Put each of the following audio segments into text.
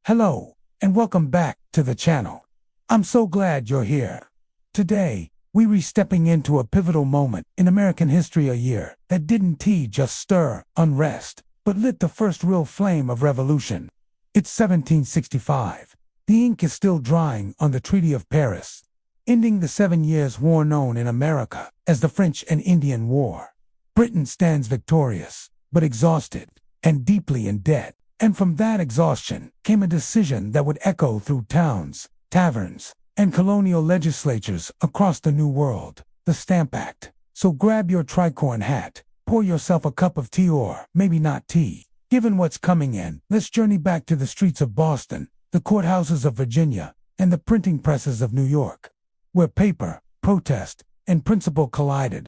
Hello, and welcome back to the channel. I'm so glad you're here. Today, we're stepping into a pivotal moment in American history, a year that didn't just stir unrest, but lit the first real flame of revolution. It's 1765. The ink is still drying on the Treaty of Paris, ending the 7 Years' War known in America as the French and Indian War. Britain stands victorious, but exhausted and deeply in debt. And from that exhaustion came a decision that would echo through towns, taverns, and colonial legislatures across the New World: the Stamp Act. So grab your tricorn hat, pour yourself a cup of tea, or maybe not tea. Given what's coming in, let's journey back to the streets of Boston, the courthouses of Virginia, and the printing presses of New York, where paper, protest, and principle collided.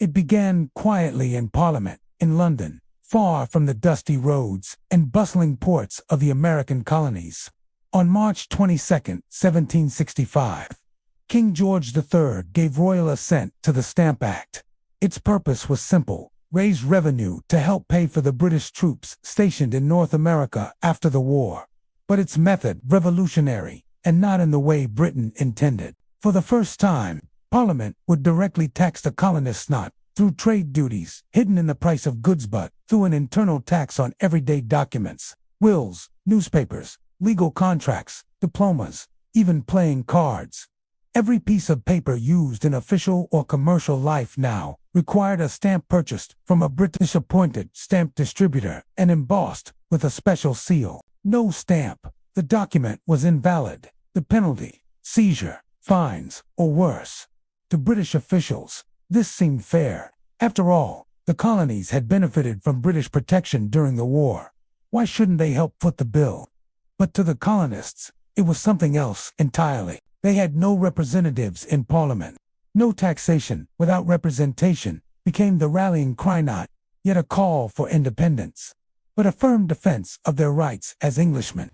It began quietly in Parliament, in London, far from the dusty roads and bustling ports of the American colonies. On March 22, 1765, King George III gave royal assent to the Stamp Act. Its purpose was simple: raise revenue to help pay for the British troops stationed in North America after the war. But its method revolutionary, and not in the way Britain intended. For the first time, Parliament would directly tax the colonists, not through trade duties hidden in the price of goods, but through an internal tax on everyday documents: wills, newspapers, legal contracts, diplomas, even playing cards. Every piece of paper used in official or commercial life now required a stamp purchased from a British-appointed stamp distributor and embossed with a special seal. No stamp, the document was invalid. The penalty: seizure, fines, or worse. To British officials, this seemed fair. After all, the colonies had benefited from British protection during the war. Why shouldn't they help foot the bill? But to the colonists, it was something else entirely. They had no representatives in Parliament. No taxation without representation became the rallying cry, not yet a call for independence, but a firm defense of their rights as Englishmen.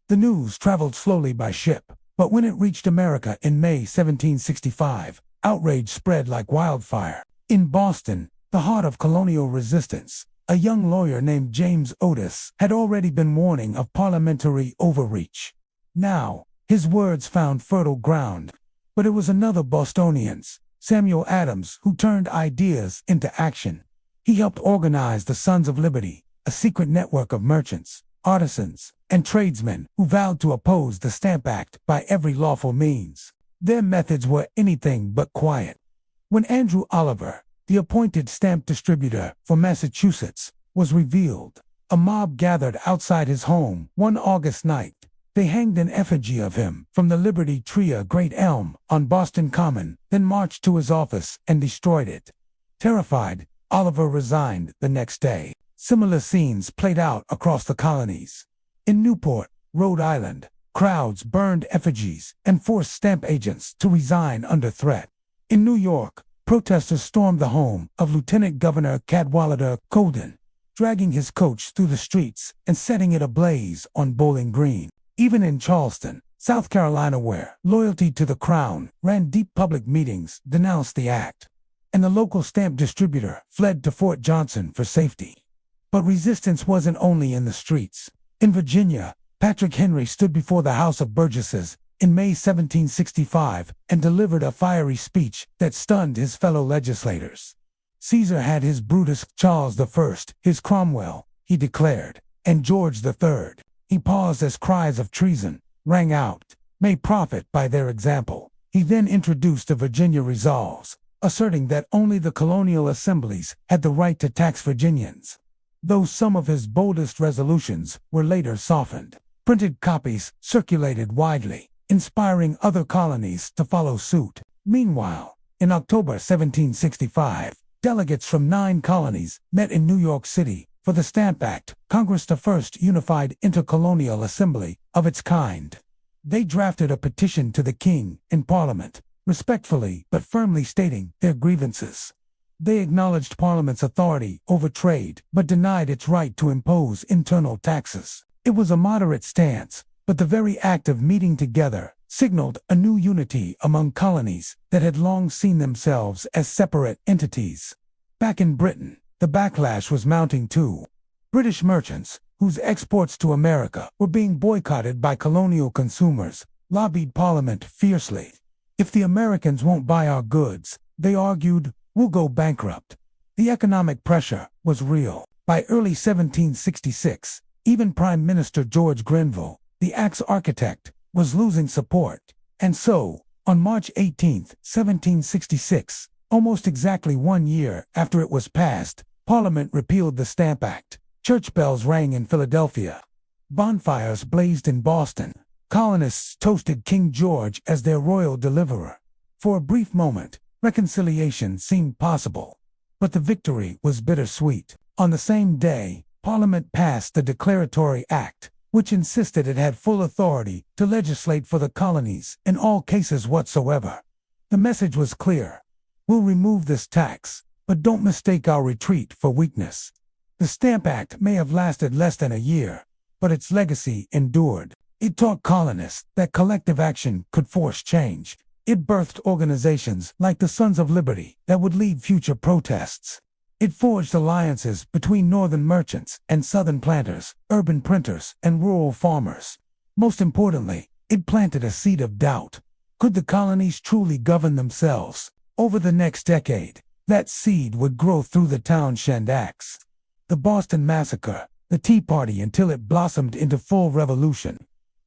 The news traveled slowly by ship, but when it reached America in May 1765, outrage spread like wildfire. In Boston, the heart of colonial resistance, a young lawyer named James Otis had already been warning of parliamentary overreach. Now, his words found fertile ground. But it was another Bostonian's, Samuel Adams, who turned ideas into action. He helped organize the Sons of Liberty, a secret network of merchants, artisans, and tradesmen who vowed to oppose the Stamp Act by every lawful means. Their methods were anything but quiet. When Andrew Oliver, the appointed stamp distributor for Massachusetts, was revealed, a mob gathered outside his home one August night. They hanged an effigy of him from the Liberty Tree, a great elm on Boston Common, then marched to his office and destroyed it. Terrified, Oliver resigned the next day. Similar scenes played out across the colonies. In Newport, Rhode Island, crowds burned effigies and forced stamp agents to resign under threat. In New York, protesters stormed the home of Lieutenant Governor Cadwallader Colden, dragging his coach through the streets and setting it ablaze on Bowling Green. Even in Charleston, South Carolina, where loyalty to the Crown ran deep, public meetings denounced the act, and the local stamp distributor fled to Fort Johnson for safety. But resistance wasn't only in the streets. In Virginia, Patrick Henry stood before the House of Burgesses in May 1765 and delivered a fiery speech that stunned his fellow legislators. Caesar had his Brutus, Charles I, his Cromwell, he declared, and George III. He paused as cries of treason rang out, may profit by their example. He then introduced the Virginia Resolves, asserting that only the colonial assemblies had the right to tax Virginians. Though some of his boldest resolutions were later softened, printed copies circulated widely, inspiring other colonies to follow suit. Meanwhile, in October 1765, delegates from 9 colonies met in New York City for the Stamp Act, Congress, the first unified intercolonial assembly of its kind. They drafted a petition to the king in Parliament, respectfully but firmly stating their grievances. They acknowledged Parliament's authority over trade, but denied its right to impose internal taxes. It was a moderate stance, but the very act of meeting together signaled a new unity among colonies that had long seen themselves as separate entities. Back in Britain, the backlash was mounting too. British merchants, whose exports to America were being boycotted by colonial consumers, lobbied Parliament fiercely. If the Americans won't buy our goods, they argued, we'll go bankrupt. The economic pressure was real. By early 1766, even Prime Minister George Grenville, the Act's architect, was losing support. And so, on March 18, 1766, almost exactly 1 year after it was passed, Parliament repealed the Stamp Act. Church bells rang in Philadelphia. Bonfires blazed in Boston. Colonists toasted King George as their royal deliverer. For a brief moment, reconciliation seemed possible. But the victory was bittersweet. On the same day, Parliament passed the Declaratory Act, which insisted it had full authority to legislate for the colonies in all cases whatsoever. The message was clear. We'll remove this tax, but don't mistake our retreat for weakness. The Stamp Act may have lasted less than a year, but its legacy endured. It taught colonists that collective action could force change. It birthed organizations like the Sons of Liberty that would lead future protests. It forged alliances between northern merchants and southern planters, urban printers and rural farmers. Most importantly, it planted a seed of doubt. Could the colonies truly govern themselves? Over the next decade, that seed would grow through the Townshend Acts, the Boston Massacre, the Tea Party, until it blossomed into full revolution.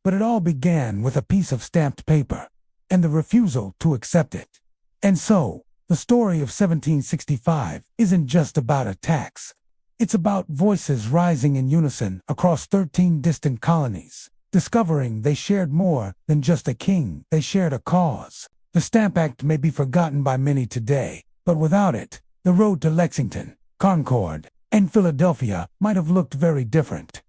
But it all began with a piece of stamped paper and the refusal to accept it. And so, the story of 1765 isn't just about a tax. It's about voices rising in unison across 13 distant colonies, discovering they shared more than just a king, they shared a cause. The Stamp Act may be forgotten by many today, but without it, the road to Lexington, Concord, and Philadelphia might have looked very different.